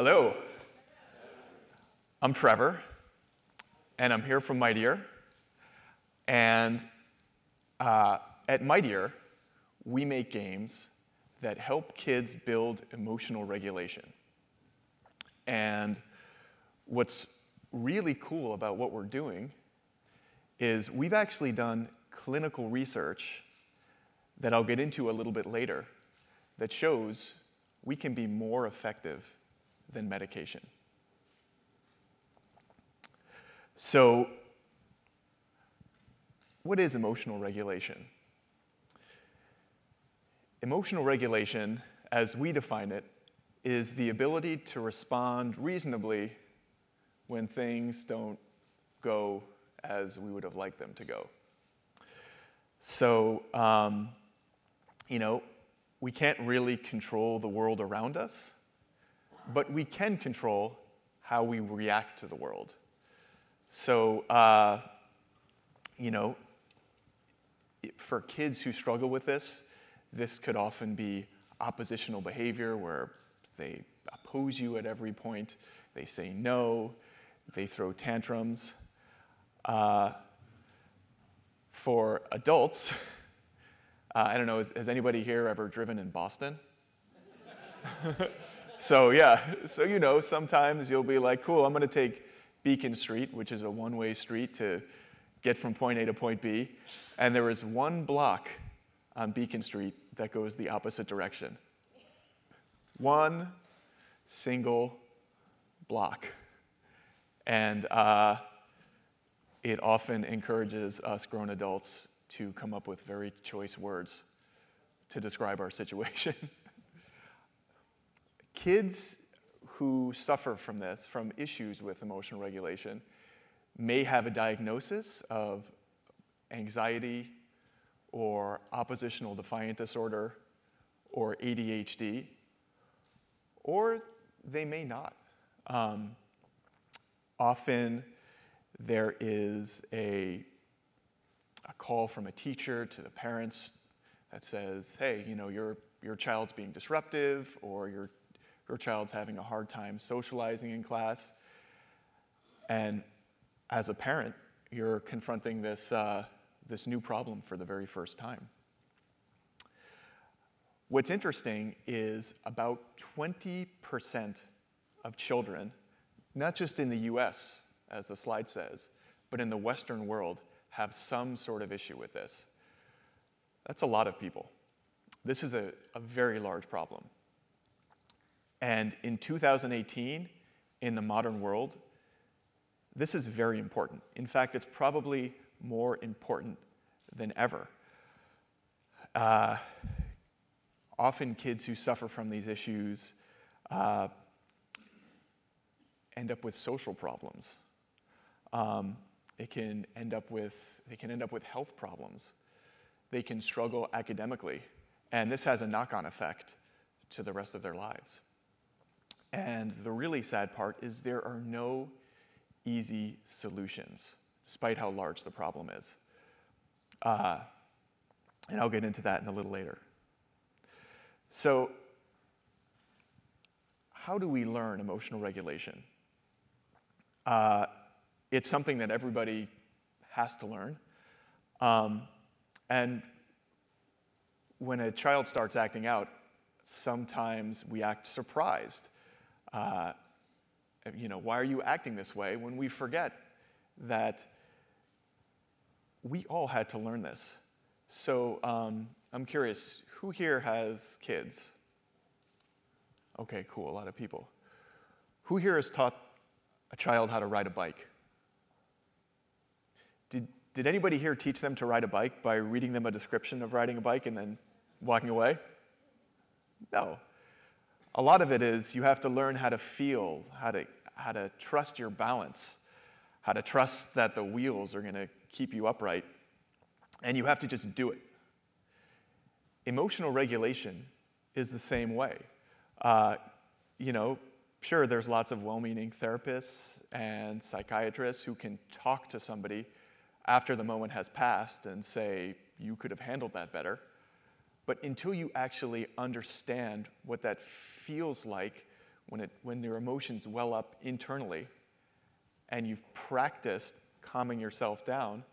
Hello, I'm Trevor, and I'm here from Mightier. And at Mightier, we make games that help kids build emotional regulation. And what's really cool about what we're doing is we've actually done clinical research that I'll get into a little bit later that shows we can be more effective than medication. So, what is emotional regulation? Emotional regulation, as we define it, is the ability to respond reasonably when things don't go as we would have liked them to go. So, we can't really control the world around us, but we can control how we react to the world. So, for kids who struggle with this could often be oppositional behavior where they oppose you at every point, they say no, they throw tantrums. For adults, I don't know, has anybody here ever driven in Boston? So sometimes you'll be like, cool, I'm going to take Beacon Street, which is a one-way street to get from point A to point B, and there is one block on Beacon Street that goes the opposite direction. One single block. And it often encourages us grown adults to come up with very choice words to describe our situation. Kids who suffer from this, from issues with emotional regulation, may have a diagnosis of anxiety or oppositional defiant disorder or ADHD, or they may not. Often there is a call from a teacher to the parents that says, hey, your child's being disruptive, or your child's having a hard time socializing in class. And as a parent, you're confronting this new problem for the very first time. What's interesting is about 20% of children, not just in the US, as the slide says, but in the Western world, have some sort of issue with this. That's a lot of people. This is a very large problem. And in 2018, in the modern world, this is very important. In fact, it's probably more important than ever. Often kids who suffer from these issues end up with social problems. They can end up with health problems. They can struggle academically. And this has a knock-on effect to the rest of their lives. And the really sad part is there are no easy solutions, despite how large the problem is. And I'll get into that in a little later. So, how do we learn emotional regulation? It's something that everybody has to learn. And when a child starts acting out, sometimes we act surprised. Why are you acting this way? When we forget that we all had to learn this. So I'm curious, who here has kids? Okay, cool, a lot of people. Who here has taught a child how to ride a bike? Did anybody here teach them to ride a bike by reading them a description of riding a bike and then walking away? No. A lot of it is you have to learn how to feel, how to trust your balance, how to trust that the wheels are going to keep you upright, and you have to just do it. Emotional regulation is the same way. Sure, there's lots of well-meaning therapists and psychiatrists who can talk to somebody after the moment has passed and say, you could have handled that better. But until you actually understand what that feels like when your emotions well up internally, and you've practiced calming yourself down,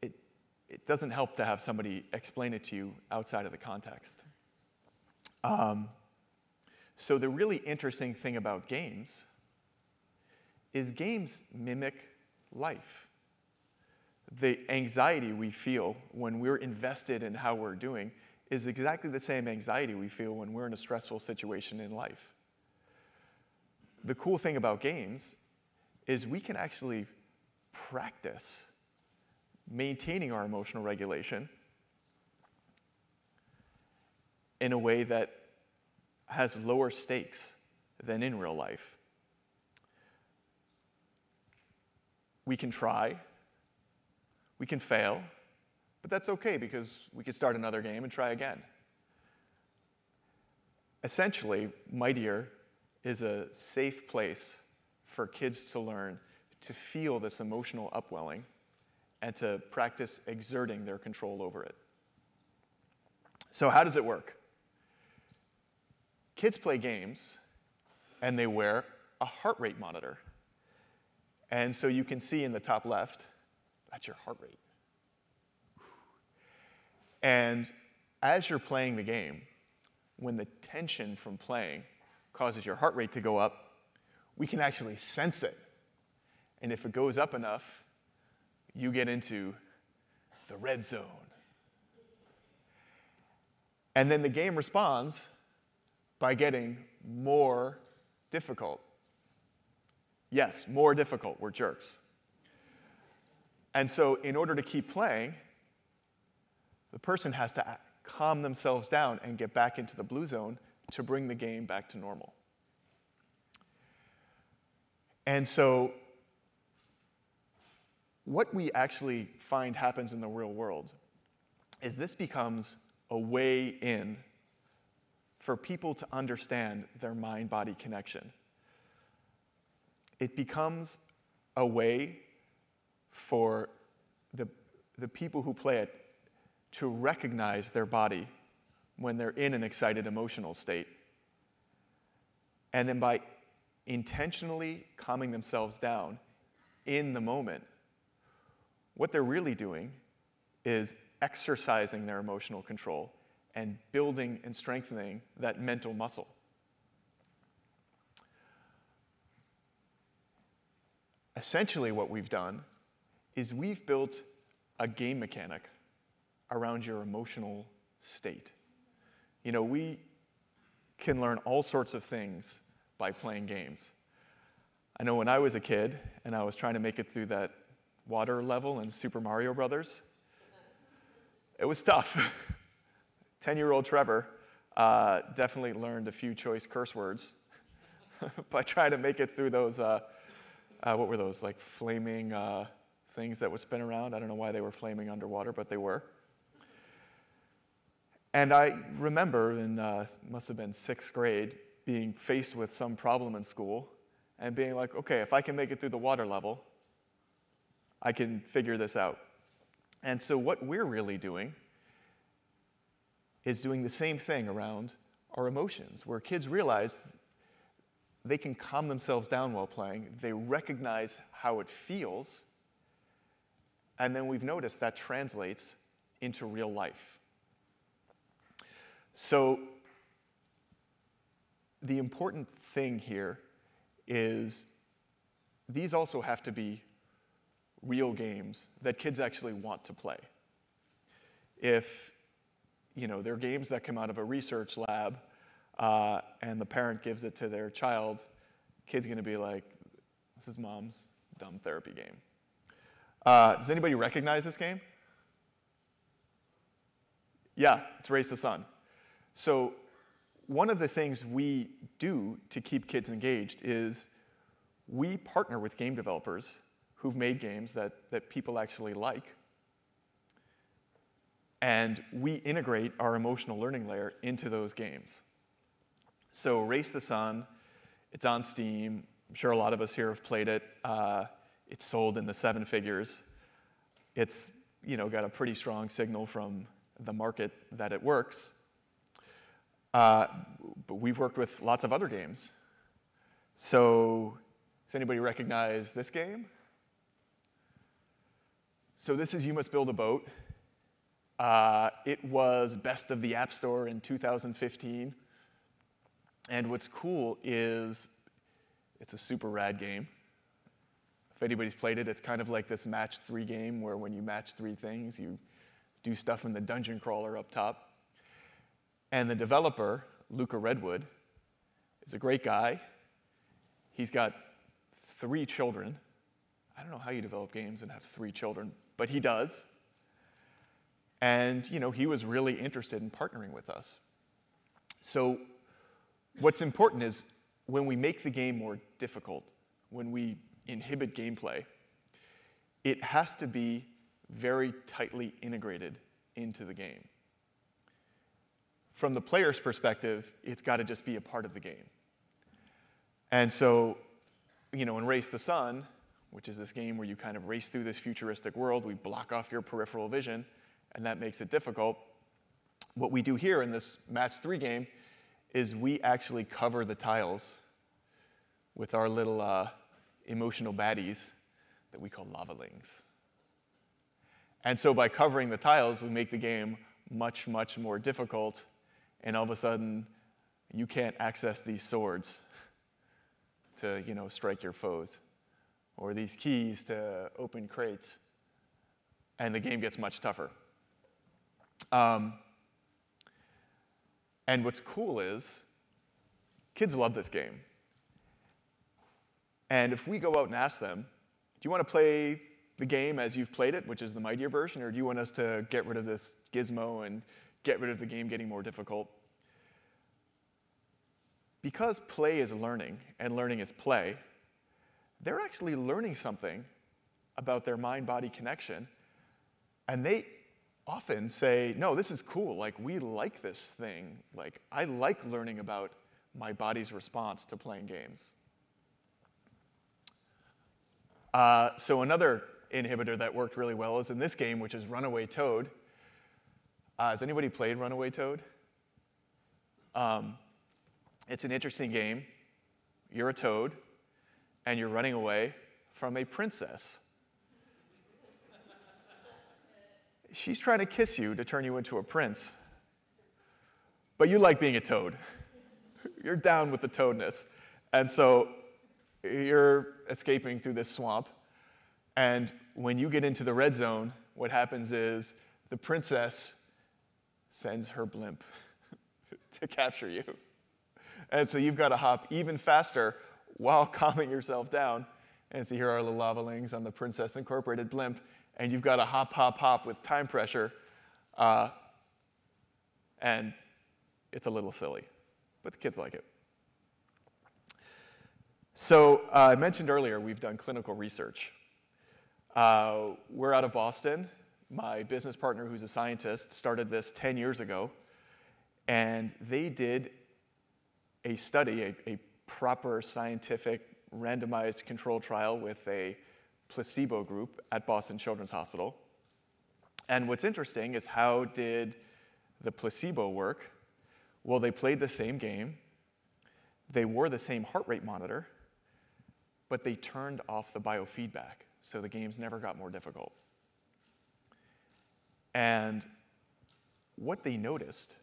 it doesn't help to have somebody explain it to you outside of the context. So the really interesting thing about games is games mimic life. The anxiety we feel when we're invested in how we're doing is exactly the same anxiety we feel when we're in a stressful situation in life. The cool thing about games is we can actually practice maintaining our emotional regulation in a way that has lower stakes than in real life. We can try, we can fail, but that's okay because we can start another game and try again. Essentially, Mightier is a safe place for kids to learn to feel this emotional upwelling and to practice exerting their control over it. So how does it work? Kids play games, and they wear a heart rate monitor. And so you can see in the top left, that's your heart rate. And as you're playing the game, when the tension from playing causes your heart rate to go up, we can actually sense it. And if it goes up enough, you get into the red zone. And then the game responds by getting more difficult. Yes, more difficult. We're jerks. And so in order to keep playing, the person has to calm themselves down and get back into the blue zone to bring the game back to normal. And so what we actually find happens in the real world is this becomes a way in for people to understand their mind-body connection. It becomes a way for the people who play it to recognize their body when they're in an excited emotional state. And then by intentionally calming themselves down in the moment, what they're really doing is exercising their emotional control and building and strengthening that mental muscle. Essentially what we've done is we've built a game mechanic around your emotional state. You know, we can learn all sorts of things by playing games. I know when I was a kid and I was trying to make it through that water level in Super Mario Brothers, it was tough. 10-year-old Trevor definitely learned a few choice curse words by trying to make it through those, what were those, like flaming things that would spin around? I don't know why they were flaming underwater, but they were. And I remember in, must have been 6th grade, being faced with some problem in school and being like, okay, if I can make it through the water level, I can figure this out. And so what we're really doing is doing the same thing around our emotions, where kids realize they can calm themselves down while playing, they recognize how it feels, and then we've noticed that translates into real life. So the important thing here is these also have to be real games that kids actually want to play. If, you know, they're games that come out of a research lab and the parent gives it to their child, kid's going to be like, this is mom's dumb therapy game. Does anybody recognize this game? Yeah, it's Race the Sun. So one of the things we do to keep kids engaged is we partner with game developers who've made games that people actually like, and we integrate our emotional learning layer into those games. So Race the Sun, it's on Steam. I'm sure a lot of us here have played it. It's sold in the 7 figures. It's, you know, got a pretty strong signal from the market that it works. but we've worked with lots of other games. So does anybody recognize this game? So this is You Must Build a Boat. It was best of the App Store in 2015. And what's cool is it's a super rad game. If anybody's played it, it's kind of like this match 3 game where when you match 3 things, you do stuff in the dungeon crawler up top. And the developer, Luca Redwood, is a great guy. He's got 3 children. I don't know how you develop games and have 3 children, but he does. And he was really interested in partnering with us. So what's important is when we make the game more difficult, when we inhibit gameplay, it has to be very tightly integrated into the game. From the player's perspective, it's got to just be a part of the game. And so, in Race the Sun, which is this game where you kind of race through this futuristic world, we block off your peripheral vision, and that makes it difficult. What we do here in this Match 3 game is we actually cover the tiles with our little emotional baddies that we call lavalings. And so by covering the tiles, we make the game much, much more difficult, and all of a sudden, you can't access these swords to, strike your foes, or these keys to open crates, and the game gets much tougher. And what's cool is, kids love this game. And if we go out and ask them, do you want to play the game as you've played it, which is the Mightier version, or do you want us to get rid of this gizmo and get rid of the game getting more difficult? Because play is learning, and learning is play, they're actually learning something about their mind-body connection, and they often say, no, this is cool, like, we like this thing. Like, I like learning about my body's response to playing games. So another inhibitor that worked really well is in this game, which is Runaway Toad. Has anybody played Runaway Toad? It's an interesting game. You're a toad, and you're running away from a princess. She's trying to kiss you to turn you into a prince. But you like being a toad. You're down with the toadness. And so you're escaping through this swamp. And when you get into the red zone, what happens is the princess sends her blimp to capture you. And so you've got to hop even faster while calming yourself down. And so here are the lavalings on the Princess Incorporated blimp. And you've got to hop, hop, hop with time pressure. And it's a little silly, but the kids like it. So I mentioned earlier we've done clinical research. We're out of Boston. My business partner, who's a scientist, started this 10 years ago. And they did a study, a proper scientific randomized control trial with a placebo group at Boston Children's Hospital. And what's interesting is how did the placebo work? Well, they played the same game. They wore the same heart rate monitor, but they turned off the biofeedback, so the games never got more difficult. And what they noticed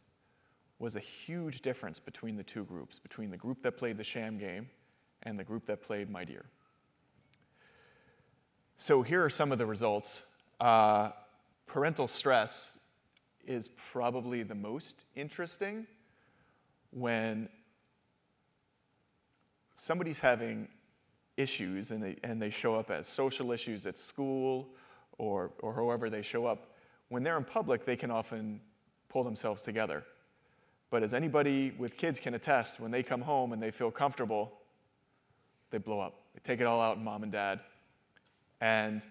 was a huge difference between the two groups, between the group that played the sham game and the group that played Mightier. So here are some of the results. Parental stress is probably the most interesting when somebody's having issues and they show up as social issues at school or however they show up. When they're in public, they can often pull themselves together. But as anybody with kids can attest, when they come home and they feel comfortable, they blow up. They take it all out on mom and dad. And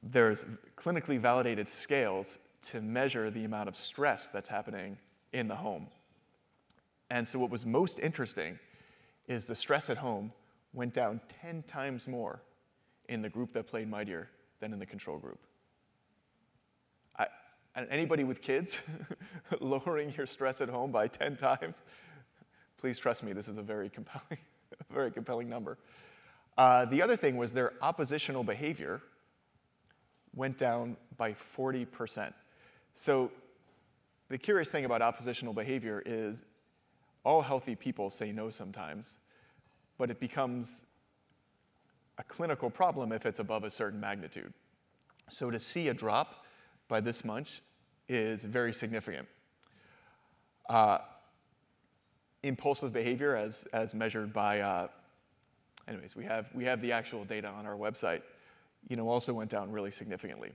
there's clinically validated scales to measure the amount of stress that's happening in the home. And so what was most interesting is the stress at home went down 10 times more in the group that played Mightier than in the control group. and anybody with kids, lowering your stress at home by 10 times, please trust me, this is a very compelling number. The other thing was their oppositional behavior went down by 40%. So the curious thing about oppositional behavior is all healthy people say no sometimes, but it becomes a clinical problem if it's above a certain magnitude. So to see a drop by this much is very significant. Impulsive behavior, as measured by, anyways, we have the actual data on our website, also went down really significantly.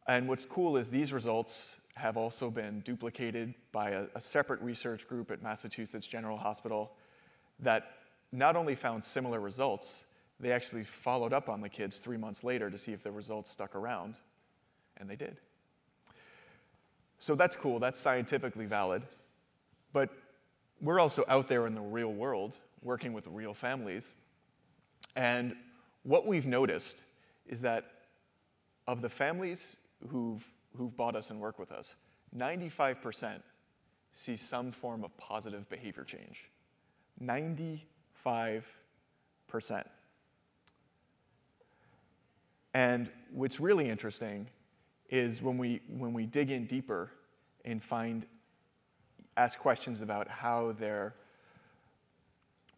And what's cool is these results have also been duplicated by a separate research group at Massachusetts General Hospital that not only found similar results, they actually followed up on the kids 3 months later to see if the results stuck around, and they did. So that's cool, that's scientifically valid, but we're also out there in the real world working with real families, and what we've noticed is that of the families who've bought us and work with us, 95% see some form of positive behavior change. 95%. And what's really interesting is when we dig in deeper and ask questions about how they're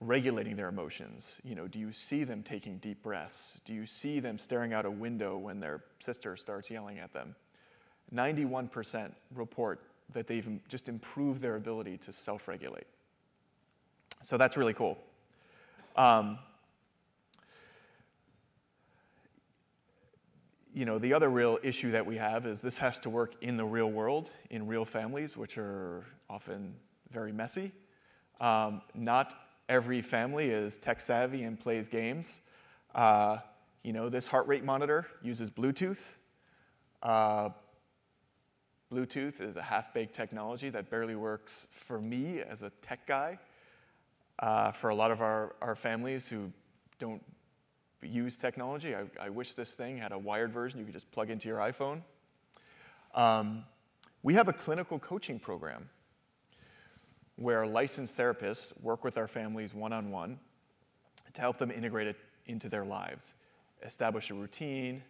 regulating their emotions. Do you see them taking deep breaths? Do you see them staring out a window when their sister starts yelling at them? 91% report that they've just improved their ability to self-regulate. So that's really cool. The other real issue that we have is this has to work in the real world, in real families, which are often very messy. Not every family is tech savvy and plays games. This heart rate monitor uses Bluetooth. Bluetooth is a half-baked technology that barely works for me as a tech guy. For a lot of our families who don't use technology, I wish this thing had a wired version you could just plug into your iPhone. We have a clinical coaching program where licensed therapists work with our families one-on-one to help them integrate it into their lives, establish a routine,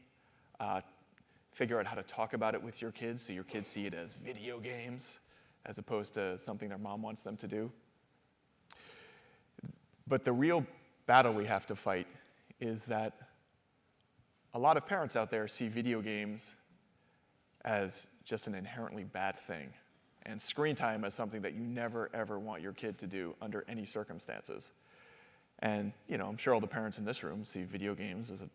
figure out how to talk about it with your kids so your kids see it as video games as opposed to something their mom wants them to do. But the real battle we have to fight is that a lot of parents out there see video games as just an inherently bad thing, and screen time as something that you never, ever want your kid to do under any circumstances. And I'm sure all the parents in this room see video games as a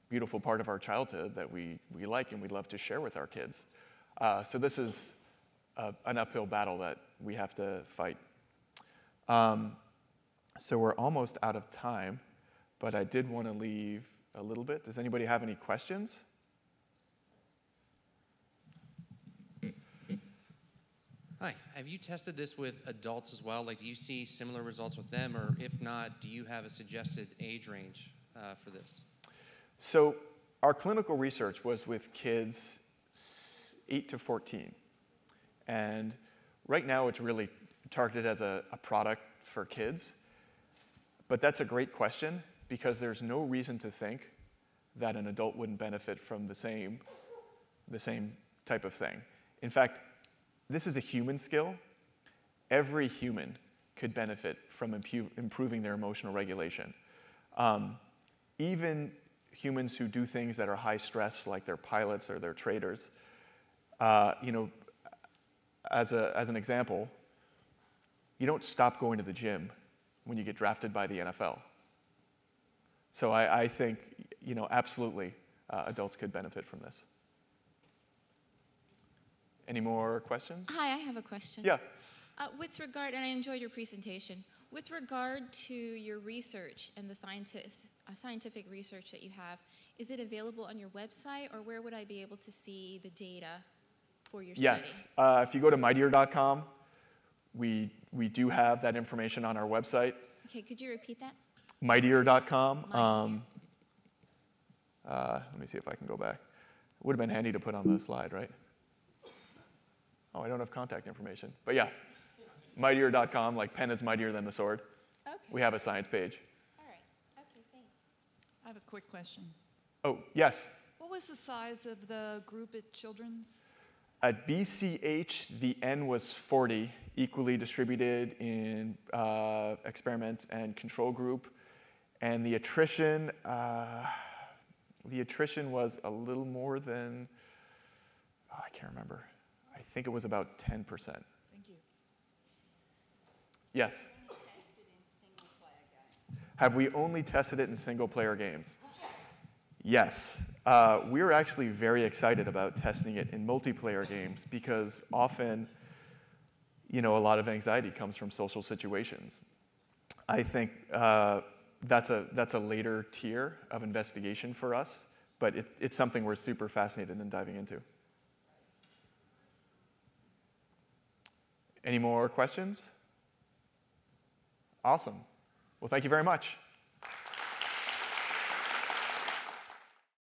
beautiful part of our childhood that we like and we love to share with our kids. So this is an uphill battle that we have to fight. So we're almost out of time, but I did want to leave a little bit. Does anybody have any questions? Hi, have you tested this with adults as well? Do you see similar results with them, or if not, do you have a suggested age range for this? So our clinical research was with kids 8 to 14. And right now it's really targeted as a product for kids. But that's a great question because there's no reason to think that an adult wouldn't benefit from the same type of thing. In fact, this is a human skill. Every human could benefit from improving their emotional regulation. Even humans who do things that are high stress, like they're pilots or they're traders, as an example, you don't stop going to the gym when you get drafted by the NFL. So I think, absolutely, adults could benefit from this. Any more questions? Hi, I have a question. Yeah. With regard, and I enjoyed your presentation, with regard to your research and the scientific research that you have, is it available on your website, or where would I be able to see the data for your study? Yes. If you go to mightier.com, we do have that information on our website. Okay, could you repeat that? Mightier.com. Mightier. Let me see if I can go back. It would have been handy to put on the slide, right? Oh, I don't have contact information. But yeah, mightier.com, like pen is mightier than the sword. Okay. We have a science page. All right. Okay, thanks. I have a quick question. Oh, yes. What was the size of the group at Children's? At BCH, the N was 40, equally distributed in experiment and control group. And the attrition was a little more than, I can't remember. I think it was about 10%. Thank you. Yes? Have we only tested it in single-player games? Yes. We're actually very excited about testing it in multiplayer games because often, a lot of anxiety comes from social situations. I think that's a later tier of investigation for us, but it's something we're super fascinated in diving into. Any more questions? Awesome. Well, thank you very much.